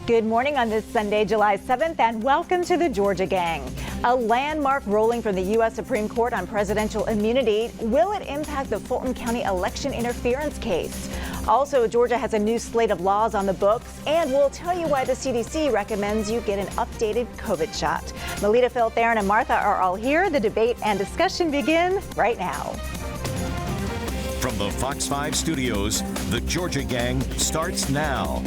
Good morning on this Sunday, July 7th, and welcome to the Georgia Gang. A landmark ruling from the U.S. Supreme Court on presidential immunity. Will it impact the Fulton County election interference case? Also, Georgia has a new slate of laws on the books, and we'll tell you why the CDC recommends you get an updated COVID shot. Melita, Phil, Theron, and Martha are all here. The debate and discussion begin right now. From the Fox 5 studios, the Georgia Gang starts now.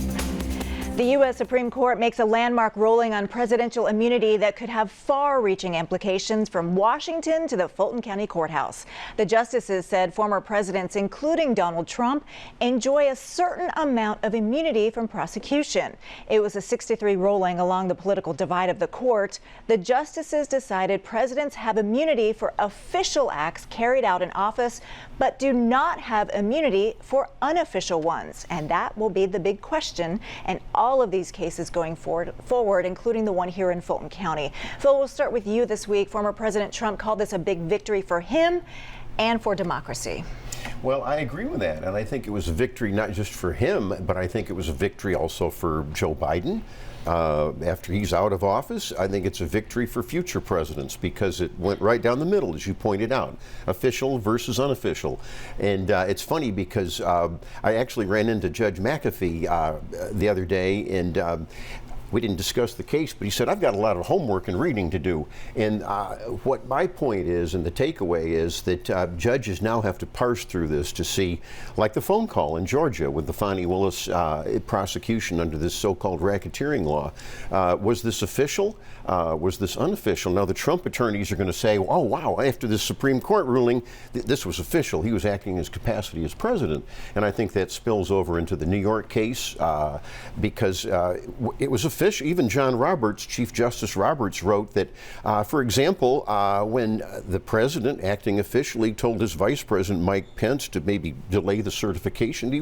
The U.S. Supreme Court makes a landmark ruling on presidential immunity that could have far-reaching implications from Washington to the Fulton County Courthouse. The justices said former presidents, including Donald Trump, enjoy a certain amount of immunity from prosecution. It was a 6-3 ruling along the political divide of the court. The justices decided presidents have immunity for official acts carried out in office, but do not have immunity for unofficial ones. And that will be the big question. And all of these cases going forward, including the one here in Fulton County. Phil, we'll start with you this week. Former President Trump called this a big victory for him and for democracy. Well, I agree with that, and I think it was a victory not just for him, but I think it was a victory also for Joe Biden. After he's out of office, I think it's a victory for future presidents because it went right down the middle, as you pointed out, official versus unofficial. And it's funny because I actually ran into Judge McAfee the other day, and we didn't discuss the case, but he said, I've got a lot of homework and reading to do. And what my point is, and the takeaway is that judges now have to parse through this to see, like the phone call in Georgia with the Fonnie Willis prosecution under this so-called racketeering law. Was this official? Was this unofficial? Now the Trump attorneys are going to say, oh wow, after this Supreme Court ruling, this was official. He was acting in his capacity as president. And I think that spills over into the New York case because it was official. Even John Roberts, Chief Justice Roberts, wrote that, for example, when the president, acting officially, told his vice president, Mike Pence, to maybe delay the certification,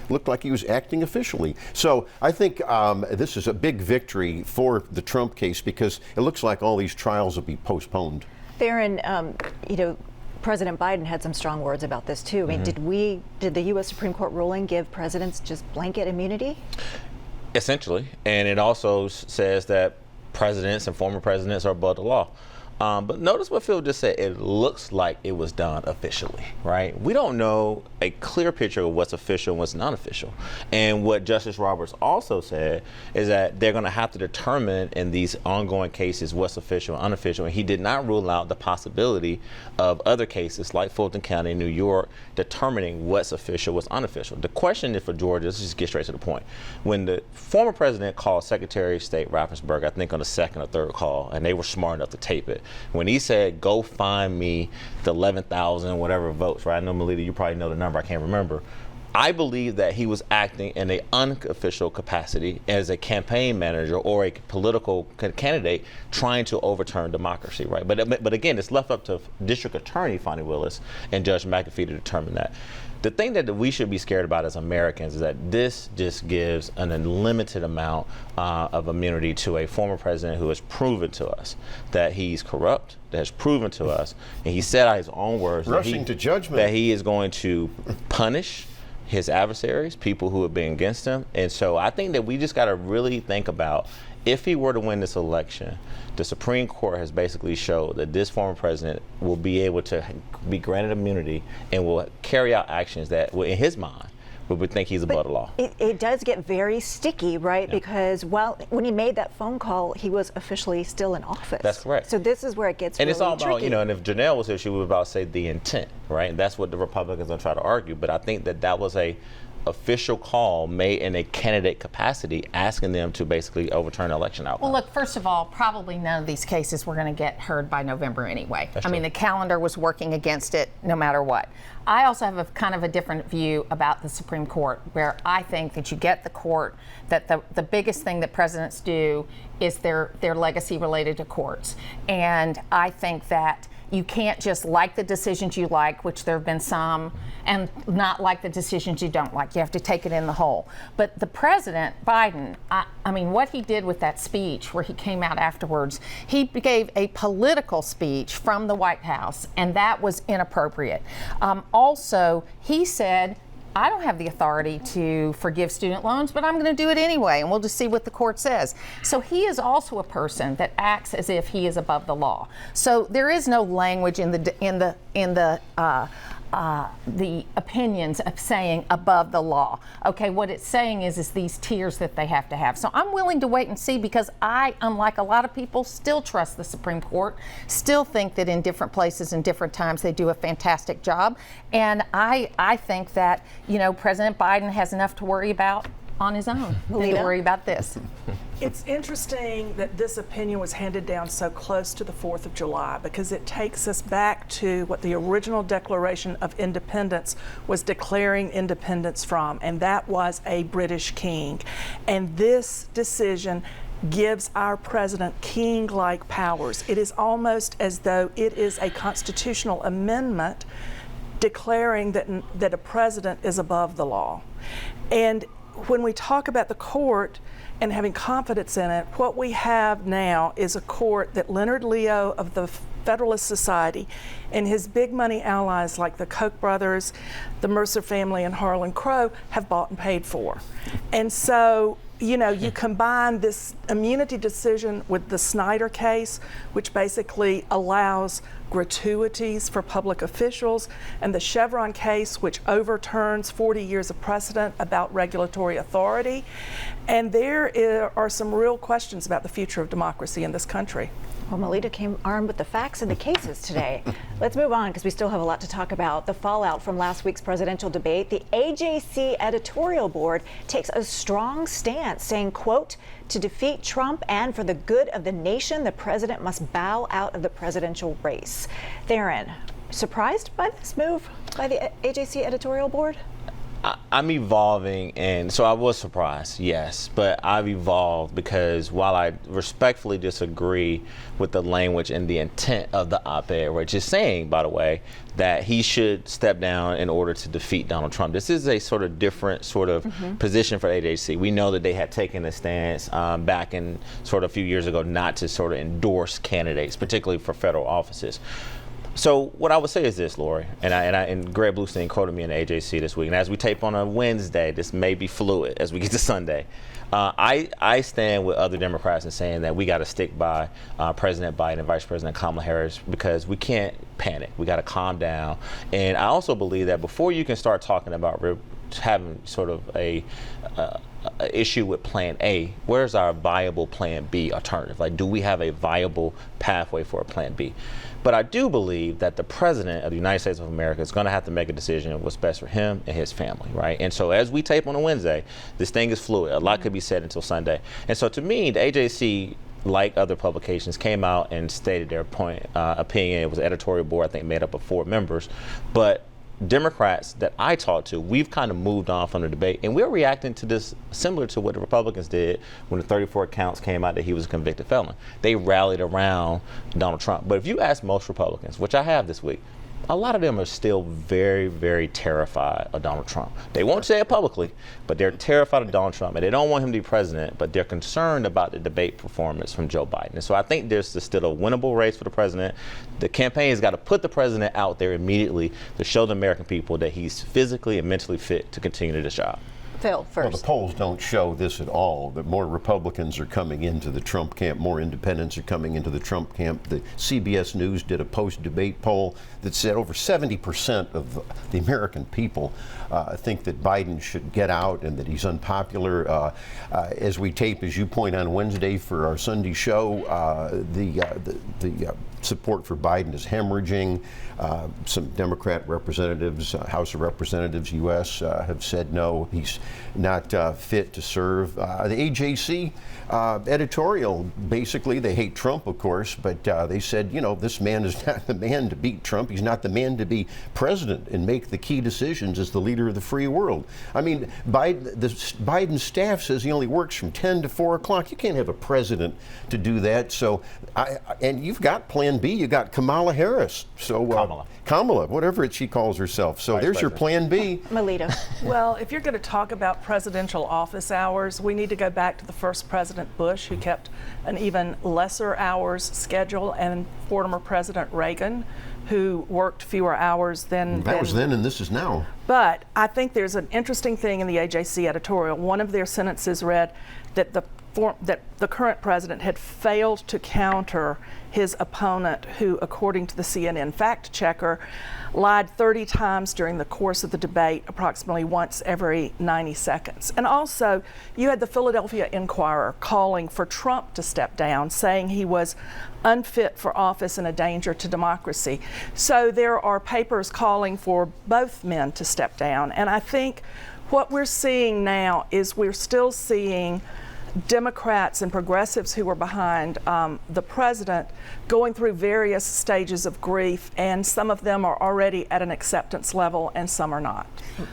looked like he was acting officially. So I think this is a big victory for the Trump case because it looks like all these trials will be postponed. Theron, President Biden had some strong words about this too. I mean, did the U.S. Supreme Court ruling give presidents just blanket immunity? Essentially, and it also says that presidents and former presidents are above the law. But notice what Phil just said. It looks like it was done officially, right? We don't know a clear picture of what's official and what's non-official. And what Justice Roberts also said is that they're going to have to determine in these ongoing cases what's official and unofficial. And he did not rule out the possibility of other cases like Fulton County, New York, determining what's official, what's unofficial. The question is for Georgia, let's just get straight to the point. When the former president called Secretary of State Raffensperger, I think on the second or third call, and they were smart enough to tape it, when he said, go find me the 11,000 whatever votes, right? I know, Melita, you probably know the number, I can't remember. I believe that he was acting in an unofficial capacity as a campaign manager or a political candidate trying to overturn democracy, right? But again, it's left up to District Attorney Fonnie Willis and Judge McAfee to determine that. The thing that we should be scared about as Americans is that this just gives an unlimited amount of immunity to a former president who has proven to us that he's corrupt, that has proven to us, and he said out his own words rushing to judgment, that he is going to punish his adversaries, people who have been against him. And so I think that we just got to really think about, if he were to win this election, the Supreme Court has basically showed that this former president will be able to be granted immunity and will carry out actions that, in his mind, would think he's above the law. It does get very sticky, right? Yeah. Because when he made that phone call, he was officially still in office. That's correct. So this is where it gets and really it's all about, tricky. and if Janelle was here, she would about say the intent, right? And that's what the Republicans are trying to argue. But I think that was a official call made in a candidate capacity, asking them to basically overturn the election outcome. Well, look, first of all, probably none of these cases were going to get heard by November anyway. That's I mean, the calendar was working against it no matter what. I also have a kind of a different view about the Supreme Court, where I think that you get the court, that the biggest thing that presidents do is their legacy related to courts. And I think that you can't just like the decisions you like, which there have been some, and not like the decisions you don't like. You have to take it in the whole. But the president, Biden, I mean, what he did with that speech where he came out afterwards, he gave a political speech from the White House, and that was inappropriate. Also, he said I don't have the authority to forgive student loans, but I'm going to do it anyway, and we'll just see what the court says. So he is also a person that acts as if he is above the law. So there is no language in the opinions of saying above the law. Okay, what it's saying is these tiers that they have to have. So I'm willing to wait and see, because I, unlike a lot of people, still trust the Supreme Court, still think that in different places and different times they do a fantastic job. And I think that, you know, President Biden has enough to worry about on his own than to worry about this. It's interesting that this opinion was handed down so close to the 4th of July, because it takes us back to what the original Declaration of Independence was declaring independence from, and that was a British king. And this decision gives our president king-like powers. It is almost as though it is a constitutional amendment declaring that a president is above the law. And when we talk about the court and having confidence in it, what we have now is a court that Leonard Leo of the Federalist Society and his big money allies like the Koch brothers, the Mercer family, and Harlan Crow have bought and paid for. And so, you know, you combine this immunity decision with the Snyder case, which basically allows gratuities for public officials, and the Chevron case, which overturns 40 years of precedent about regulatory authority. And there are some real questions about the future of democracy in this country. Well, Melita came armed with the facts and the cases today. Let's move on, because we still have a lot to talk about. The fallout from last week's presidential debate. The AJC Editorial Board takes a strong stance, saying, quote, "To defeat Trump and for the good of the nation, the president must bow out of the presidential race." Theron, surprised by this move by the AJC Editorial Board? I'm evolving, and so I was surprised, yes, but I've evolved, because while I respectfully disagree with the language and the intent of the op-ed, which is saying, by the way, that he should step down in order to defeat Donald Trump. This is a sort of different sort of position for AJC. We know that they had taken a stance back in sort of a few years ago not to sort of endorse candidates, particularly for federal offices. So what I would say is this, Lori, and Greg Bluestein quoted me in the AJC this week, and as we tape on a Wednesday, this may be fluid as we get to Sunday. I stand with other Democrats in saying that we got to stick by President Biden and Vice President Kamala Harris, because we can't panic. We got to calm down. And I also believe that before you can start talking about having sort of a issue with Plan A, where's our viable Plan B alternative? Like, do we have a viable pathway for a Plan B? But I do believe that the president of the United States of America is going to have to make a decision of what's best for him and his family, right? And so as we tape on a Wednesday, this thing is fluid. A lot could be said until Sunday. And so to me, the AJC, like other publications, came out and stated their opinion. It was an editorial board, I think, made up of 4 members. But Democrats that I talked to, we've kind of moved on from the debate, and we're reacting to this similar to what the Republicans did when the 34 counts came out that he was a convicted felon. They rallied around Donald Trump. But if you ask most Republicans, which I have this week, a lot of them are still very, very terrified of Donald Trump. They won't say it publicly, but they're terrified of Donald Trump, and they don't want him to be president, but they're concerned about the debate performance from Joe Biden. And so I think there's still a winnable race for the president. The campaign has got to put the president out there immediately to show the American people that he's physically and mentally fit to continue this job. Phil, first. Well, the polls don't show this at all, that more Republicans are coming into the Trump camp, more independents are coming into the Trump camp. The CBS News did a post-debate poll that said over 70% of the American people think that Biden should get out and that he's unpopular. As we tape, as you point on Wednesday for our Sunday show, the support for Biden is hemorrhaging. Some Democrat representatives, House of Representatives, U.S., have said no, he's not fit to serve. The AJC editorial, basically, they hate Trump, of course, but they said, you know, this man is not the man to beat Trump. He's not the man to be president and make the key decisions as the leader of the free world. I mean, Biden staff says he only works from 10 to 4 o'clock. You can't have a president to do that. So, and you've got Plan Plan B, you got Kamala Harris. So Kamala, whatever she calls herself. So there's your Plan B. Melita. Well, if you're going to talk about presidential office hours, we need to go back to the first President Bush, who kept an even lesser hours schedule, and former President Reagan, who worked fewer hours than... That was then and this is now. But I think there's an interesting thing in the AJC editorial. One of their sentences read that the current president had failed to counter his opponent, who, according to the CNN fact checker, lied 30 times during the course of the debate, approximately once every 90 seconds. And also, you had the Philadelphia Inquirer calling for Trump to step down, saying he was unfit for office and a danger to democracy. So there are papers calling for both men to step down. And I think what we're seeing now is we're still seeing Democrats and progressives who were behind the president going through various stages of grief, and some of them are already at an acceptance level and some are not.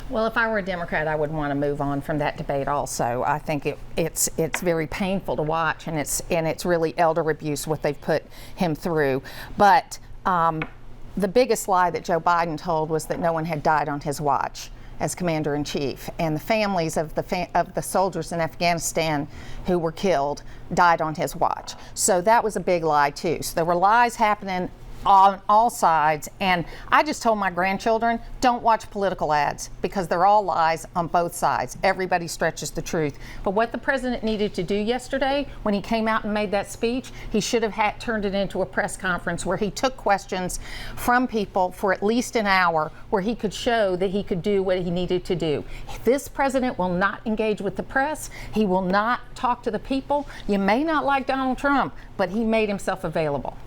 Well, if I were a Democrat, I would want to move on from that debate also. I think it's very painful to watch, and it's really elder abuse what they've put him through. But the biggest lie that Joe Biden told was that no one had died on his watch as commander-in-chief, and the families of the soldiers in Afghanistan who were killed died on his watch. So that was a big lie too. So there were lies happening on all sides, and I just told my grandchildren, don't watch political ads, because they're all lies on both sides. Everybody stretches the truth. But what the president needed to do yesterday, when he came out and made that speech, he should have turned it into a press conference where he took questions from people for at least an hour, where he could show that he could do what he needed to do. This president will not engage with the press. He will not talk to the people. You may not like Donald Trump, but he made himself available.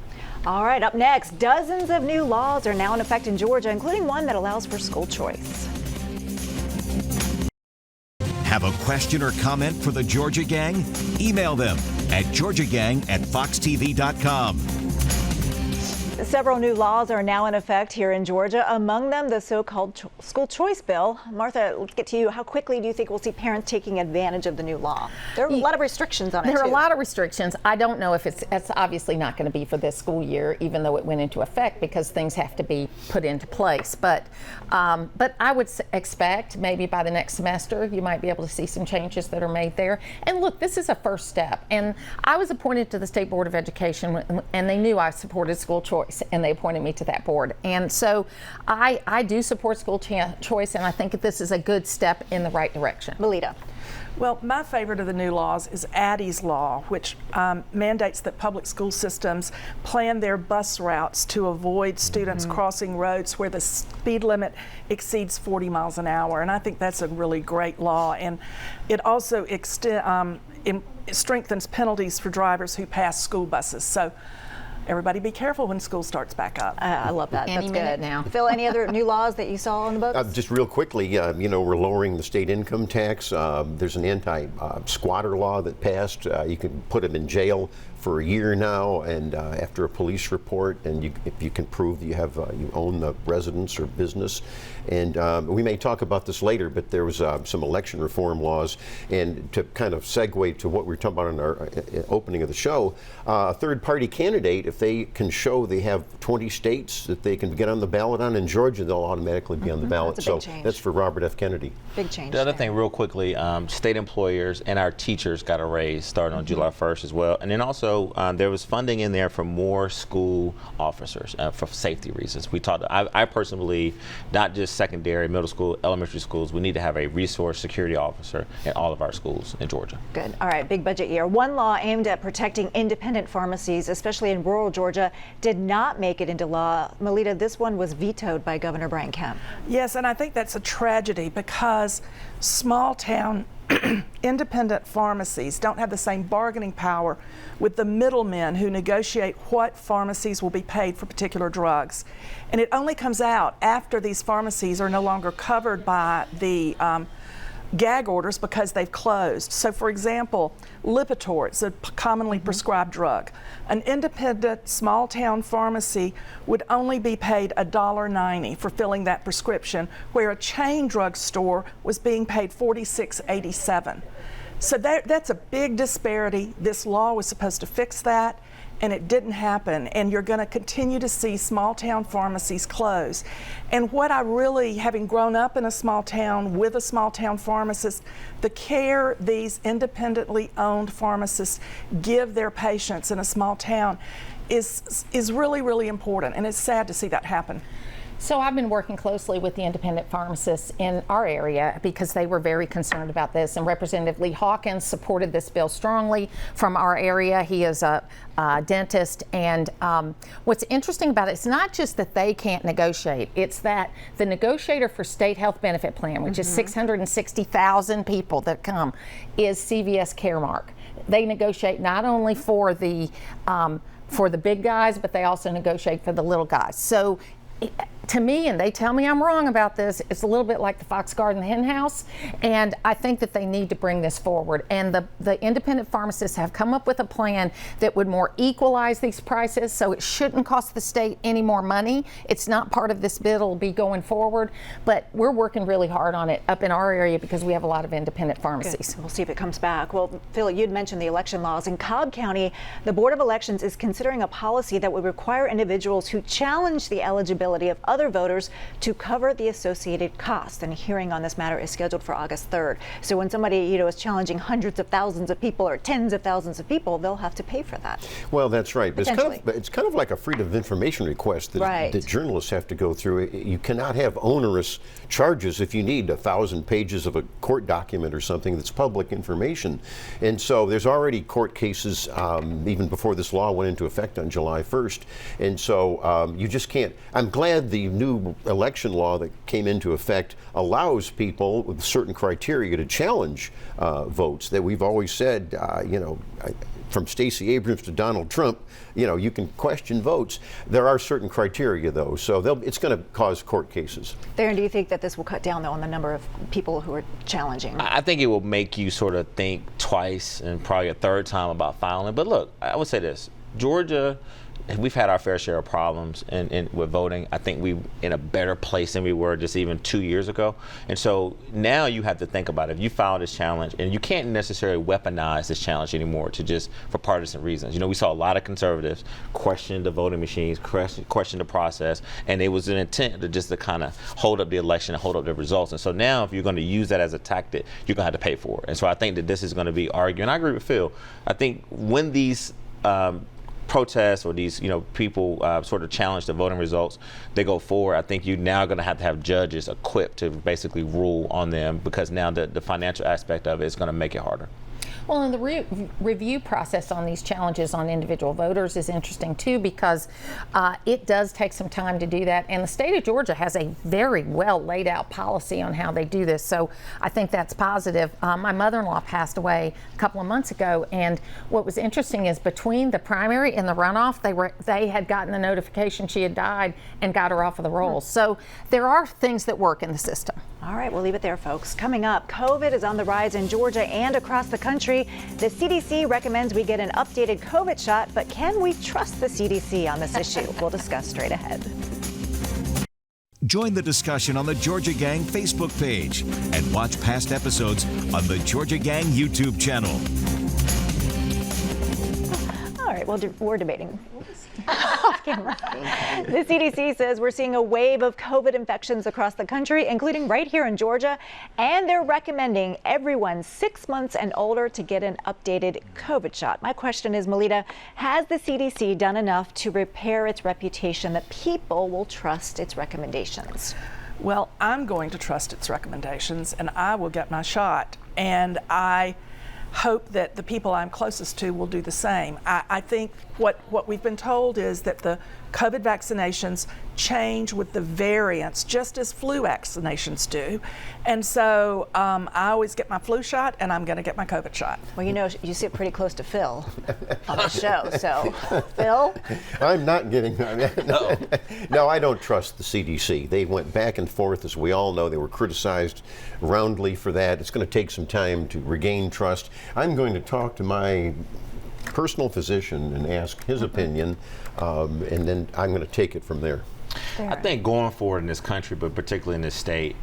All right, up next, dozens of new laws are now in effect in Georgia, including one that allows for school choice. Have a question or comment for the Georgia Gang? Email them at georgiagang@foxtv.com. Several new laws are now in effect here in Georgia, among them the so-called school choice bill. Martha, let's get to you. How quickly do you think we'll see parents taking advantage of the new law? There are a lot of restrictions on it, There are too. a lot of restrictions. I don't know if it's obviously not going to be for this school year, even though it went into effect, because things have to be put into place. But I would expect maybe by the next semester you might be able to see some changes that are made there. And look, this is a first step. And I was appointed to the State Board of Education, and they knew I supported school choice, and they appointed me to that board. And so I do support school choice, and I think this is a good step in the right direction. Melita. Well, my favorite of the new laws is Addie's Law, which mandates that public school systems plan their bus routes to avoid students crossing roads where the speed limit exceeds 40 miles an hour. And I think that's a really great law. And it also strengthens penalties for drivers who pass school buses. So everybody be careful when school starts back up. I love that. Any That's minute good. now. Phil, any other new laws that you saw on the books? Just real quickly, we're lowering the state income tax. There's an anti-squatter law that passed. You can put them in jail for a year now, and after a police report, and if you can prove that you own the residence or business. And we may talk about this later, but there was some election reform laws, and to kind of segue to what we were talking about in our opening of the show, a third-party candidate, if they can show they have 20 states that they can get on the ballot on, in Georgia, they'll automatically be on the ballot. That's a big so change. that's for Robert F. Kennedy. Big change. The other there. thing, real quickly, state employers and our teachers got a raise starting on July 1st as well. And then also there was funding in there for more school officers for safety reasons. We talked. I personally believe not just secondary, middle school, elementary schools. We need to have a resource security officer in all of our schools in Georgia. Good. All right, big budget year. One law aimed at protecting independent pharmacies, especially in rural Georgia, did not make it into law. Melita, this one was vetoed by Governor Brian Kemp. Yes, and I think that's a tragedy, because small town independent pharmacies don't have the same bargaining power with the middlemen who negotiate what pharmacies will be paid for particular drugs. And it only comes out after these pharmacies are no longer covered by the gag orders because they've closed. So for example, Lipitor, it's a commonly prescribed drug. An independent small town pharmacy would only be paid $1.90 for filling that prescription, where a chain drugstore was being paid $46.87. So that's a big disparity. This law was supposed to fix that, and it didn't happen, and you're going to continue to see small town pharmacies close. And what I really, having grown up in a small town with a small town pharmacist, the care these independently owned pharmacists give their patients in a small town is really, really important, and it's sad to see that happen. So I've been working closely with the independent pharmacists in our area because they were very concerned about this, and Representative Lee Hawkins supported this bill strongly from our area. He is a dentist, and what's interesting about it, it's not just that they can't negotiate, it's that the negotiator for state health benefit plan, which is 660,000 people that come, is CVS Caremark. They negotiate not only for the big guys, but they also negotiate for the little guys. So to me, and they tell me I'm wrong about this, it's a little bit like the Fox Garden Hen House, and I think that they need to bring this forward. And the independent pharmacists have come up with a plan that would more equalize these prices, so it shouldn't cost the state any more money. It's not part of this bill, it'll be going forward, but we're working really hard on it up in our area because we have a lot of independent pharmacies. Good. We'll see if it comes back. Well, Phil, you'd mentioned the election laws. In Cobb County, the Board of Elections is considering a policy that would require individuals who challenge the eligibility of other voters to cover the associated costs. And a hearing on this matter is scheduled for August 3rd. So when somebody, is challenging hundreds of thousands of people or tens of thousands of people, they'll have to pay for that. Well, that's right. But it's kind of like a freedom of information request that journalists have to go through. You cannot have onerous charges if you need 1,000 pages of a court document or something that's public information. And so there's already court cases even before this law went into effect on July 1st. And so you just can't. I'm glad the new election law that came into effect allows people with certain criteria to challenge votes. That we've always said, from Stacey Abrams to Donald Trump, you can question votes. There are certain criteria, though, so it's going to cause court cases. Darren, do you think that this will cut down, though, on the number of people who are challenging? I think it will make you sort of think twice and probably a third time about filing. But look, I would say this. Georgia, we've had our fair share of problems with voting. I think we're in a better place than we were just even 2 years ago. And so now you have to think about it. If you file this challenge, and you can't necessarily weaponize this challenge anymore for partisan reasons. We saw a lot of conservatives question the voting machines, question the process, and it was an intent to kind of hold up the election and hold up the results. And so now if you're going to use that as a tactic, you're going to have to pay for it. And so I think that this is going to be argued. And I agree with Phil. I think when these protests or these people sort of challenge the voting results, they go forward, I think you're now going to have judges equipped to basically rule on them, because now the financial aspect of it is going to make it harder. Well, and the review process on these challenges on individual voters is interesting too, because it does take some time to do that. And the state of Georgia has a very well laid out policy on how they do this. So I think that's positive. My mother-in-law passed away a couple of months ago, and what was interesting is between the primary and the runoff, they had gotten the notification she had died and got her off of the rolls. So there are things that work in the system. All right, we'll leave it there, folks. Coming up, COVID is on the rise in Georgia and across the country. The CDC recommends we get an updated COVID shot, but can we trust the CDC on this issue? We'll discuss straight ahead. Join the discussion on the Georgia Gang Facebook page and watch past episodes on the Georgia Gang YouTube channel. All right, well, we're debating off camera. The CDC says we're seeing a wave of COVID infections across the country, including right here in Georgia, and they're recommending everyone 6 months and older to get an updated COVID shot. My question is, Melita, has the CDC done enough to repair its reputation that people will trust its recommendations? Well, I'm going to trust its recommendations, and I will get my shot. And I hope that the people I'm closest to will do the same. I think what we've been told is that the COVID vaccinations change with the variants, just as flu vaccinations do. And so I always get my flu shot, and I'm going to get my COVID shot. Well, you sit pretty close to Phil on the show, so Phil? I'm not getting No, I don't trust the CDC. They went back and forth, as we all know. They were criticized roundly for that. It's going to take some time to regain trust. I'm going to talk to my personal physician and ask his opinion, and then I'm going to take it from there. I think going forward in this country, but particularly in this state,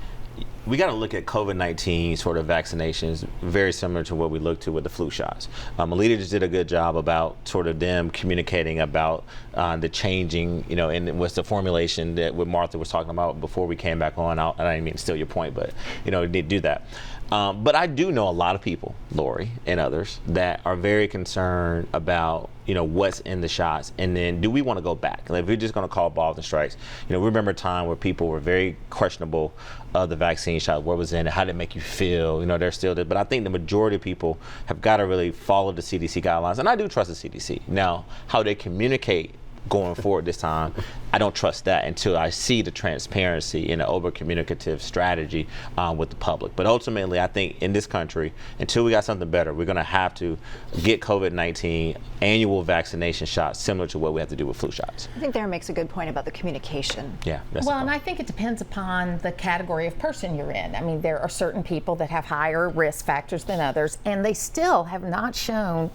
we got to look at COVID-19 sort of vaccinations very similar to what we looked to with the flu shots. Melita just did a good job about sort of them communicating about the changing, and what's the formulation that what Martha was talking about before we came back on. I didn't mean to steal your point, but they did do that. But I do know a lot of people, Lori and others, that are very concerned about what's in the shots, and then do we want to go back? Like, if we're just going to call balls and strikes, we remember a time where people were very questionable of the vaccine shot, what was in it, how did it make you feel? They're still there, but I think the majority of people have got to really follow the CDC guidelines, and I do trust the CDC. Now, how they communicate going forward this time, I don't trust that until I see the transparency and the over-communicative strategy with the public. But ultimately, I think in this country, until we got something better, we're going to have to get COVID-19 annual vaccination shots similar to what we have to do with flu shots. I think Darren makes a good point about the communication. Yeah, that's well, and I think it depends upon the category of person you're in. I mean, there are certain people that have higher risk factors than others, and they still have not shown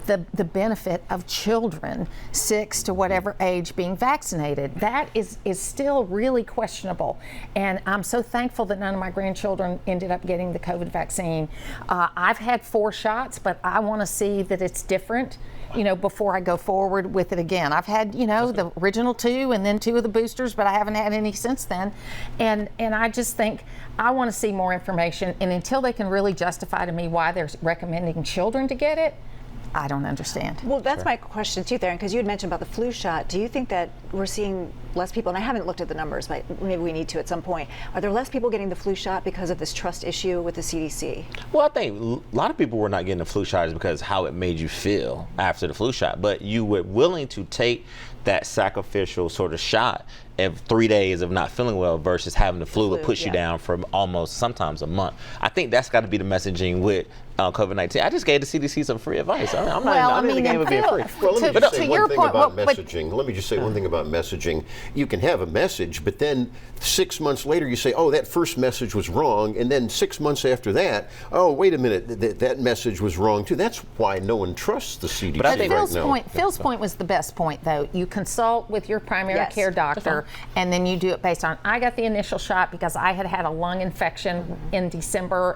the benefit of children 6 to whatever age being vaccinated. That is still really questionable, and I'm so thankful that none of my grandchildren ended up getting the COVID vaccine. I've had 4 shots, but I want to see that it's different, before I go forward with it again. I've had, the original 2 and then 2 of the boosters, but I haven't had any since then, and I just think I want to see more information, and until they can really justify to me why they're recommending children to get it, I don't understand. Well, that's my question too, Theron, because you had mentioned about the flu shot. Do you think that we're seeing less people, and I haven't looked at the numbers, but maybe we need to at some point. Are there less people getting the flu shot because of this trust issue with the CDC? Well, I think a lot of people were not getting the flu shot because how it made you feel after the flu shot, but you were willing to take that sacrificial sort of shot of 3 days of not feeling well versus having the flu, it puts you down for almost sometimes a month. I think that's got to be the messaging with COVID-19. I just gave the CDC some free advice. I'm not in the game of being free. Well, let me just say one thing about messaging. Let me just say one thing about messaging. You can have a message, but then 6 months later you say, oh, that first message was wrong, and then 6 months after that, oh, wait a minute, that message was wrong too. That's why no one trusts the CDC but I think right now. Phil's point was the best point, though. You consult with your primary care doctor, and then you do it based on, I got the initial shot because I had a lung infection in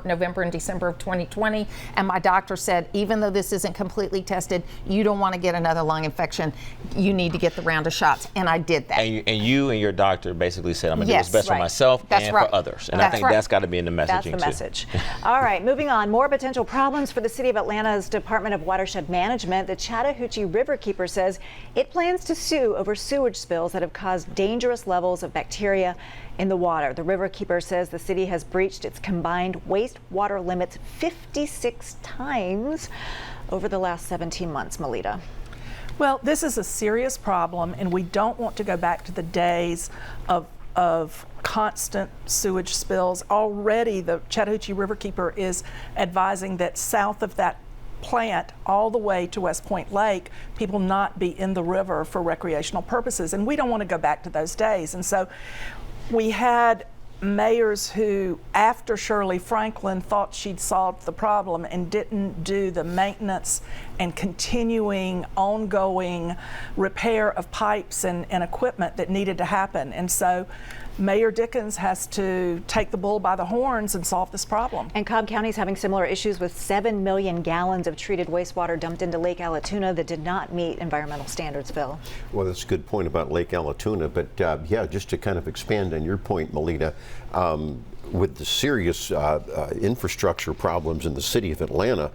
November and December of 2020, and my doctor said, even though this isn't completely tested, you don't want to get another lung infection. You need to get the round of shots, and I did that. And you and your doctor basically said, I'm going to do what's best for myself and for others. And I think that's got to be in the messaging That's the message. All right, moving on. More potential problems for the City of Atlanta's Department of Watershed Management. The Chattahoochee Riverkeeper says it plans to sue over sewage spills that have caused dangerous levels of bacteria in the water. The Riverkeeper says the city has breached its combined wastewater limits 56 times over the last 17 months. Melita. Well, this is a serious problem, and we don't want to go back to the days of constant sewage spills. Already, the Chattahoochee Riverkeeper is advising that south of that plant all the way to West Point Lake, people not be in the river for recreational purposes, and we don't want to go back to those days. And so we had mayors who, after Shirley Franklin, thought she'd solved the problem and didn't do the maintenance and continuing, ongoing repair of pipes and equipment that needed to happen. And so Mayor Dickens has to take the bull by the horns and solve this problem. And Cobb County is having similar issues with 7 million gallons of treated wastewater dumped into Lake Allatoona that did not meet environmental standards, Phil. Well, that's a good point about Lake Allatoona, but yeah, just to kind of expand on your point, Melita, with the serious infrastructure problems in the city of Atlanta,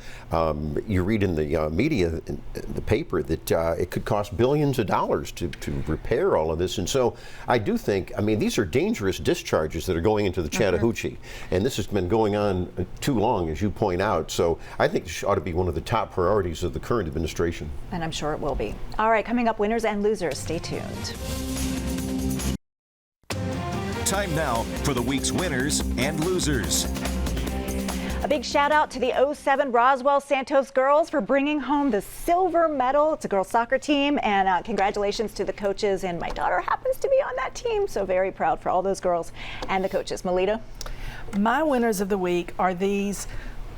you read in the media, in the paper, that it could cost billions of dollars to repair all of this. And so I do think, I mean, these are dangerous discharges that are going into the Chattahoochee. And this has been going on too long, as you point out. So I think this ought to be one of the top priorities of the current administration. And I'm sure it will be. All right, coming up, winners and losers. Stay tuned. Time now for the week's winners and losers. A big shout out to the 07 Roswell Santos girls for bringing home the silver medal. It's a girls soccer team, and congratulations to the coaches. And my daughter happens to be on that team, so very proud for all those girls and the coaches. Melita? My winners of the week are these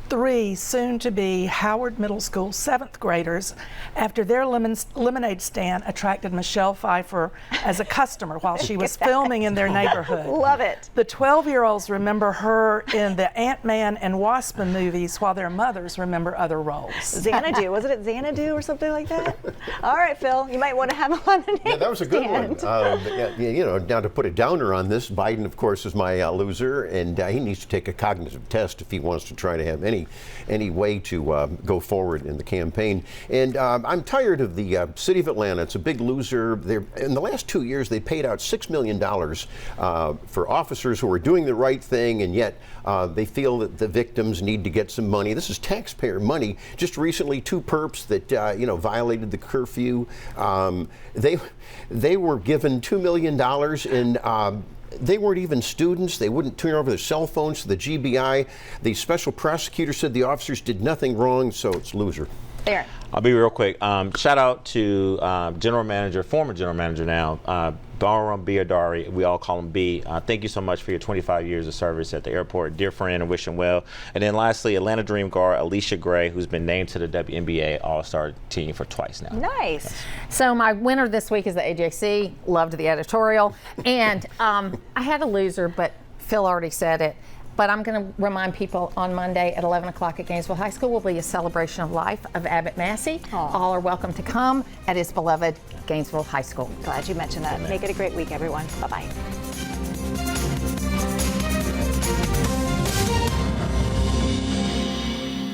3 soon-to-be Howard Middle School 7th graders after their lemonade stand attracted Michelle Pfeiffer as a customer while she was filming in their neighborhood. Love it. The 12-year-olds remember her in the Ant-Man and Wasp movies while their mothers remember other roles. Xanadu, wasn't it Xanadu or something like that? All right, Phil, you might want to have a lemonade Yeah, that was a good stand. one. You know, now to put a downer on this, Biden, of course, is my loser, and he needs to take a cognitive test if he wants to try to have any way to go forward in the campaign. And I'm tired of the city of Atlanta. It's a big loser. In the last 2 years, they paid out $6 million for officers who are doing the right thing, and yet they feel that the victims need to get some money. This is taxpayer money. Just recently, 2 perps that violated the curfew. They were given $2 million and they weren't even students. They wouldn't turn over their cell phones to the GBI. The special prosecutor said the officers did nothing wrong, so it's loser. Aaron. I'll be real quick. Shout out to former general manager now, Barham Biadari. We all call him B. Thank you so much for your 25 years of service at the airport. Dear friend, and wish him well. And then lastly, Atlanta Dream guard Alicia Gray, who's been named to the WNBA All-Star team for twice now. Nice. So my winner this week is the AJC. Loved the editorial. And I had a loser, but Phil already said it. But I'm going to remind people on Monday at 11 o'clock at Gainesville High School will be a celebration of life of Abbott Massey. Aww. All are welcome to come at his beloved Gainesville High School. Glad you mentioned that. Make it a great week, everyone. Bye-bye.